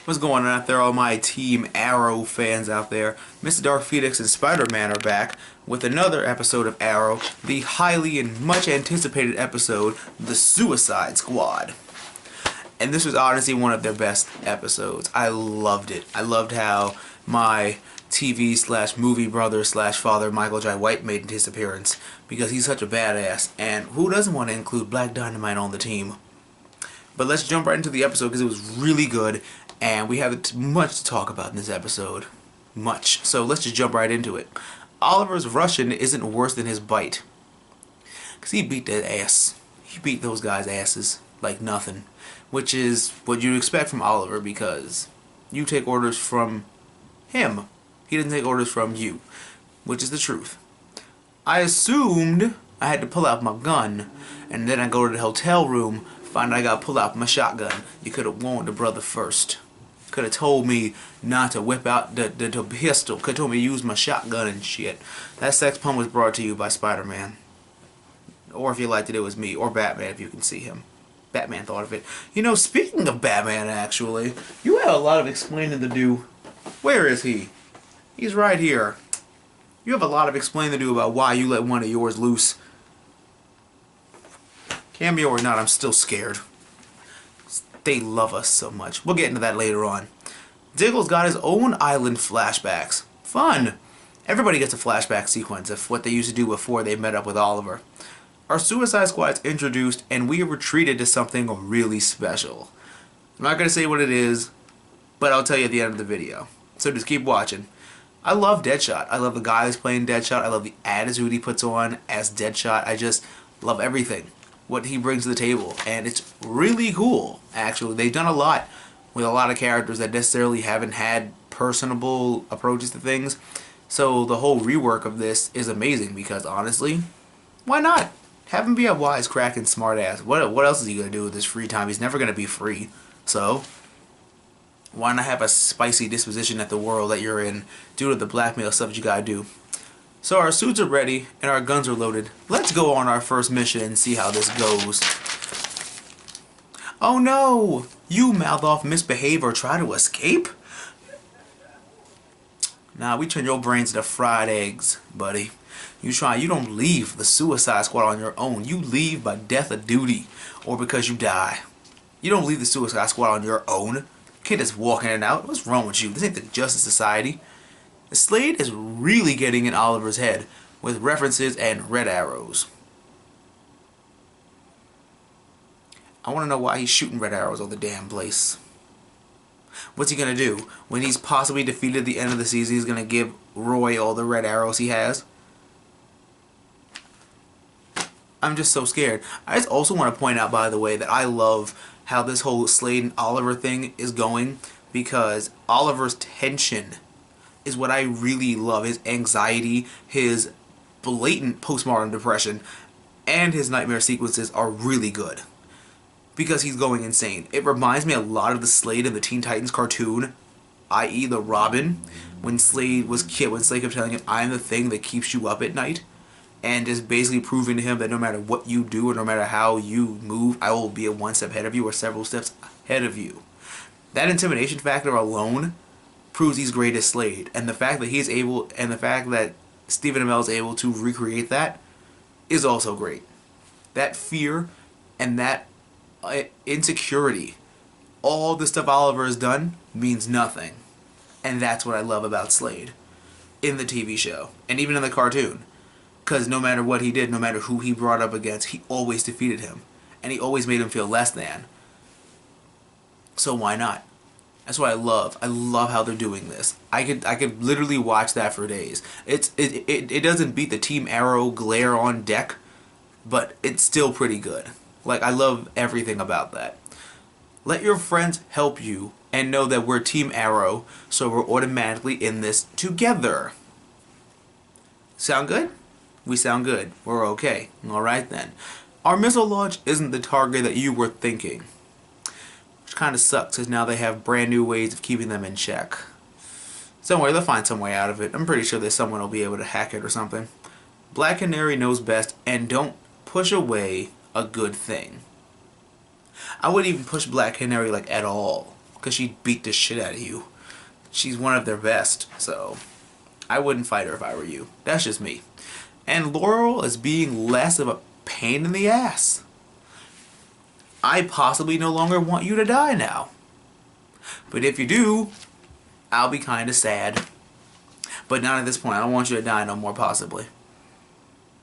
What's going on out there, all my Team Arrow fans out there? MrDarkPhoenix and Spider-Man are back with another episode of Arrow, the highly and much anticipated episode, The Suicide Squad. And this was honestly one of their best episodes. I loved it. I loved how my TV/movie brother/father Michael Jai White made his appearance, because he's such a badass, and who doesn't want to include Black Dynamite on the team? But let's jump right into the episode because it was really good. And we have much to talk about in this episode. Much. So let's just jump right into it. Oliver's Russian isn't worse than his bite. Because he beat that ass. He beat those guys' asses like nothing. Which is what you'd expect from Oliver, because you take orders from him. He doesn't take orders from you. Which is the truth. I assumed I had to pull out my gun. And then I go to the hotel room, find I gotta pull out my shotgun. You could have warned the brother first. Could have told me not to whip out the pistol. Could have told me to use my shotgun and shit. That sex pun was brought to you by Spider-Man. Or if you liked it, it was me. Or Batman, if you can see him. Batman thought of it. You know, speaking of Batman, actually, you have a lot of explaining to do. Where is he? He's right here. You have a lot of explaining to do about why you let one of yours loose. Cameo or not, I'm still scared. They love us so much. We'll get into that later on. Diggle's got his own island flashbacks. Fun! Everybody gets a flashback sequence of what they used to do before they met up with Oliver. Our Suicide Squad's introduced, and we are treated to something really special. I'm not going to say what it is, but I'll tell you at the end of the video. So just keep watching. I love Deadshot. I love the guy who's playing Deadshot. I love the attitude he puts on as Deadshot. I just love everything. What he brings to the table, and it's really cool. Actually, they've done a lot with a lot of characters that necessarily haven't had personable approaches to things, so the whole rework of this is amazing, because honestly, why not have him be a wisecracking smartass? What else is he gonna do with his free time? He's never gonna be free, so why not have a spicy disposition at the world that you're in due to the blackmail stuff that you gotta do? So our suits are ready and our guns are loaded. Let's go on our first mission and see how this goes. Oh no! You mouth off, misbehave, or try to escape? Nah, we turn your brains into fried eggs, buddy. You don't leave the Suicide Squad on your own. You leave by death of duty or because you die. You don't leave the Suicide Squad on your own. You can't just walk in and out. What's wrong with you? This ain't the Justice Society. Slade is really getting in Oliver's head with references and red arrows. I want to know why he's shooting red arrows on the damn place. What's he going to do? When he's possibly defeated at the end of the season, he's going to give Roy all the red arrows he has? I'm just so scared. I just also want to point out, by the way, that I love how this whole Slade and Oliver thing is going, because Oliver's tension is what I really love. His anxiety, his blatant postmortem depression, and his nightmare sequences are really good, because he's going insane. It reminds me a lot of the Slade in the Teen Titans cartoon, i.e. the Robin, when Slade kept telling him, "I'm the thing that keeps you up at night," and just basically proving to him that no matter what you do or no matter how you move, I will be one step ahead of you or several steps ahead of you. That intimidation factor alone proves he's great as Slade, and the fact that Stephen Amell is able to recreate that is also great. That fear and that insecurity, all the stuff Oliver has done means nothing, and that's what I love about Slade in the TV show and even in the cartoon, because no matter what he did, no matter who he brought up against, he always defeated him, and he always made him feel less than. So why not? That's what I love. I love how they're doing this. I could literally watch that for days. It doesn't beat the Team Arrow glare on deck, but it's still pretty good. Like, I love everything about that. Let your friends help you and know that we're Team Arrow, so we're automatically in this together. Sound good? We sound good. We're okay. Alright then. Our missile launch isn't the target that you were thinking, which kind of sucks, because now they have brand new ways of keeping them in check. Somewhere, they'll find some way out of it. I'm pretty sure there's someone who'll be able to hack it or something. Black Canary knows best, and don't push away a good thing. I wouldn't even push Black Canary like at all, because she'd beat the shit out of you. She's one of their best, so I wouldn't fight her if I were you. That's just me. And Laurel is being less of a pain in the ass. I possibly no longer want you to die now. But if you do, I'll be kind of sad. But not at this point. I don't want you to die no more, possibly.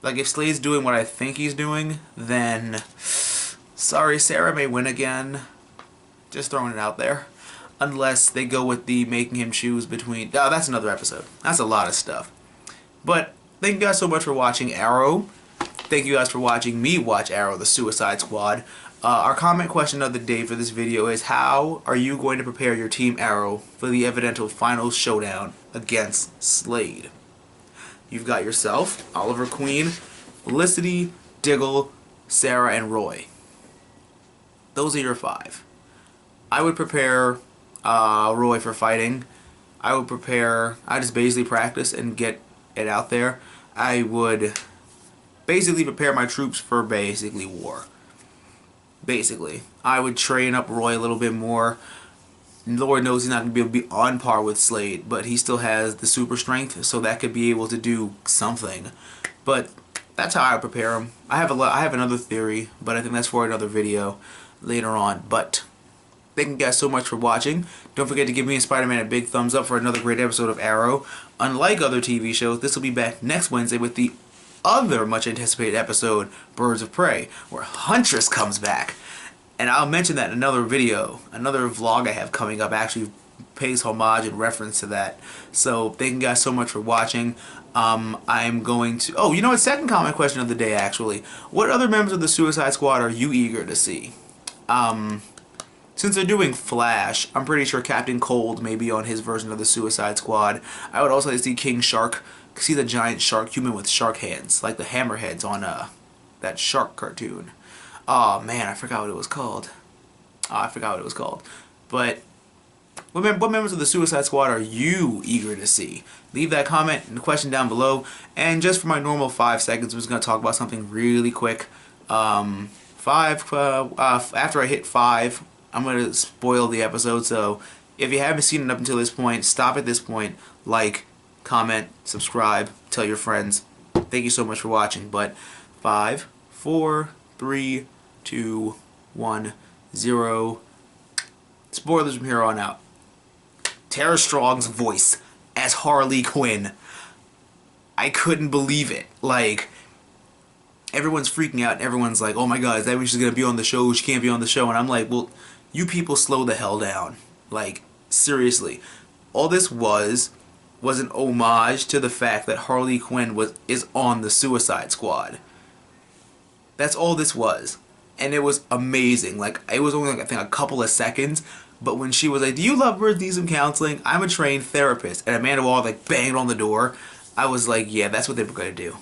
Like, if Slade's doing what I think he's doing, then sorry, Sarah may win again. Just throwing it out there. Unless they go with the making him choose between... Oh, that's another episode. That's a lot of stuff. But thank you guys so much for watching Arrow. Thank you guys for watching me watch Arrow, the Suicide Squad. Our comment question of the day for this video is, how are you going to prepare your Team Arrow for the evidential final showdown against Slade? You've got yourself, Oliver Queen, Felicity, Diggle, Sarah, and Roy. Those are your 5. I would prepare Roy for fighting. I just basically practice and get it out there. I would basically prepare my troops for basically war. Basically, I would train up Roy a little bit more. Lord knows he's not going to be able to be on par with Slade, but he still has the super strength, so that could be able to do something. But that's how I would prepare him. I have another theory, but I think that's for another video later on. But thank you guys so much for watching. Don't forget to give me and Spider-Man a big thumbs up for another great episode of Arrow. Unlike other TV shows, this will be back next Wednesday with the other much anticipated episode, Birds of Prey, where Huntress comes back. And I'll mention that in another video. Another vlog I have coming up actually pays homage and reference to that. So thank you guys so much for watching. I'm going to... Oh, you know what? Second comment question of the day, actually. What other members of the Suicide Squad are you eager to see? Since they're doing Flash, I'm pretty sure Captain Cold may be on his version of the Suicide Squad. I would also like to see King Shark. See the giant shark human with shark hands, like the hammerheads on that shark cartoon. Oh man, I forgot what it was called. But what members of the Suicide Squad are you eager to see? Leave that comment and question down below. And just for my normal 5 seconds, I'm just going to talk about something really quick. After I hit 5, I'm going to spoil the episode. So if you haven't seen it up until this point, stop at this point. Like, comment, subscribe, tell your friends. Thank you so much for watching. But 5, 4, 3, 2, 1, 0. Spoilers from here on out. Tara Strong's voice as Harley Quinn. I couldn't believe it. Like, everyone's freaking out. Everyone's like, oh my god, is that when she's going to be on the show? She can't be on the show. And I'm like, well, you people slow the hell down. Like, seriously. All this was an homage to the fact that Harley Quinn is on the Suicide Squad. That's all this was. And it was amazing. Like, it was only, like, I think a couple of seconds, but when she was like, do you love birds, need some counseling? I'm a trained therapist. And Amanda Waller, like, banged on the door. I was like, yeah, that's what they were going to do.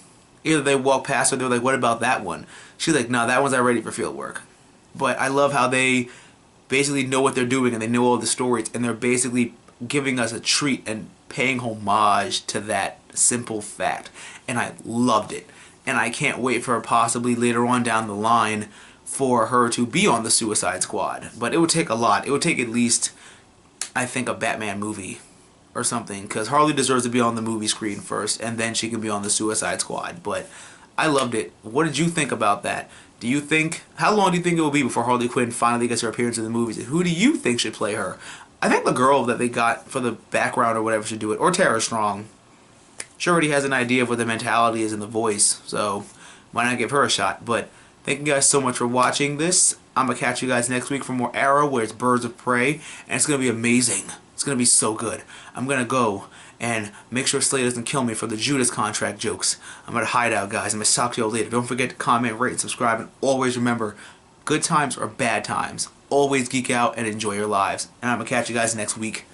Either they walk past her, they're like, what about that one? She's like, no, that one's not ready for field work. But I love how they basically know what they're doing and they know all the stories, and they're basically giving us a treat and paying homage to that simple fact. And I loved it. And I can't wait for possibly later on down the line for her to be on the Suicide Squad. But it would take a lot. It would take at least, I think, a Batman movie or something, because Harley deserves to be on the movie screen first, and then she can be on the Suicide Squad. But I loved it. What did you think about that? Do you think, how long do you think it will be before Harley Quinn finally gets her appearance in the movies? And who do you think should play her? I think the girl that they got for the background or whatever should do it, or Tara Strong. She already has an idea of what the mentality is in the voice, so why not give her a shot? But thank you guys so much for watching this. I'm going to catch you guys next week for more Arrow, where it's Birds of Prey, and it's going to be amazing. It's going to be so good. I'm going to go and make sure Slade doesn't kill me for the Judas contract jokes. I'm going to hide out, guys. I'm going to talk to you all later. Don't forget to comment, rate, and subscribe, and always remember, good times or bad times, always geek out and enjoy your lives. And I'm going to catch you guys next week.